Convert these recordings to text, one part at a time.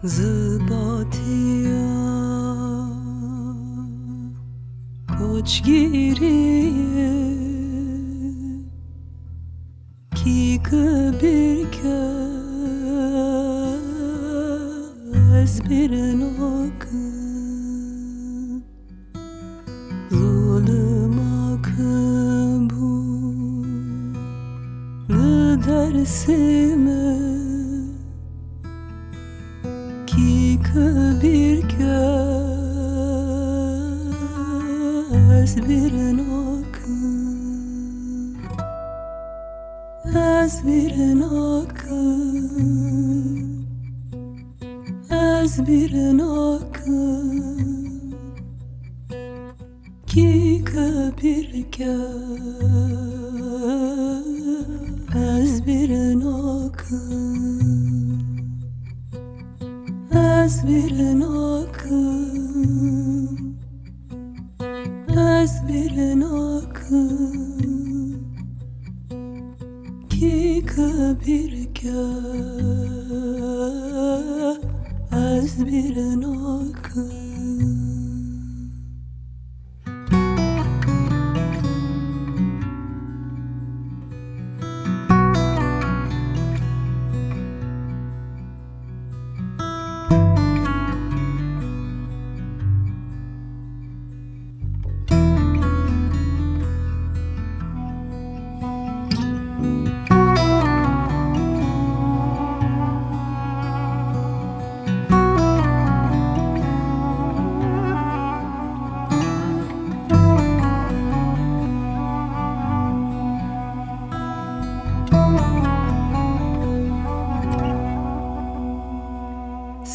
Zıbatiya koçgiriye ki bir kez bir akın zulüm akın bu dersime ki bir kez bir akın ez bir akın ez bir akın ki bir kez bir akın ez bir akın ez bir akın ki bir kez bir akın.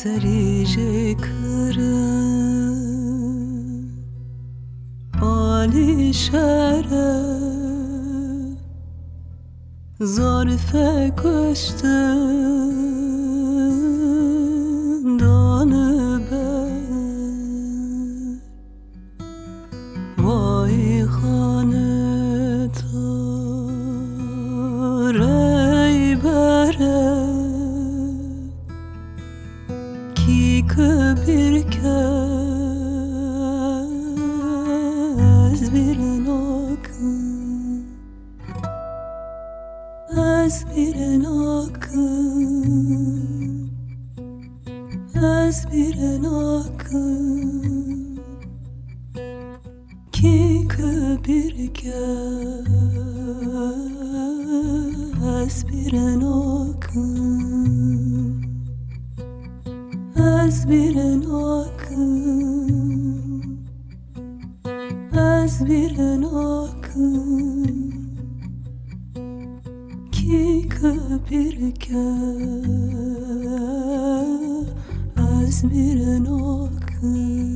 Serice kırın alişere zarfe koştun danı ben vay hanetar ey bere ki bir kez bir akın ez bir akın ez bir akın ki bir kez bir akın ez bir akın ez bir akın ki bir kez bir akın.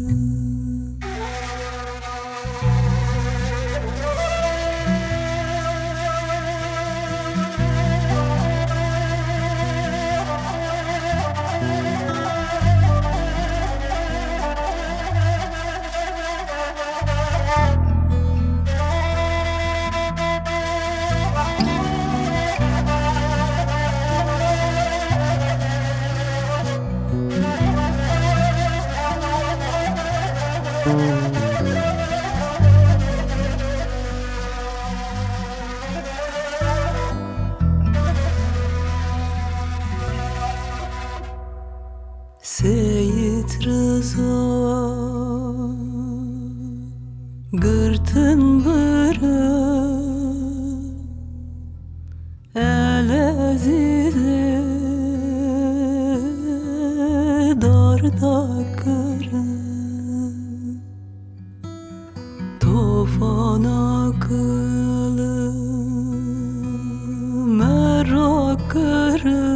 Seyit Rıza gırtın bırı el azize darda kırı tufan akıllı merak kırı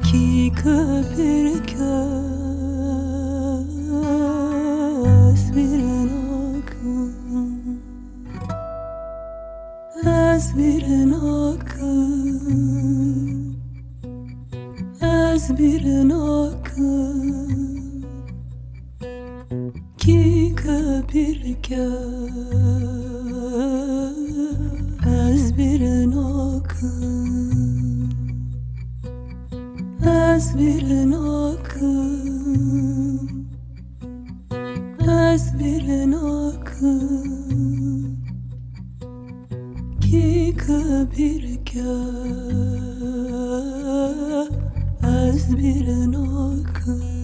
ki bir kez bir akın ez bir akın ez bir akın ki bir kez bir akın از bir nakım ki kabir ka az bir nakım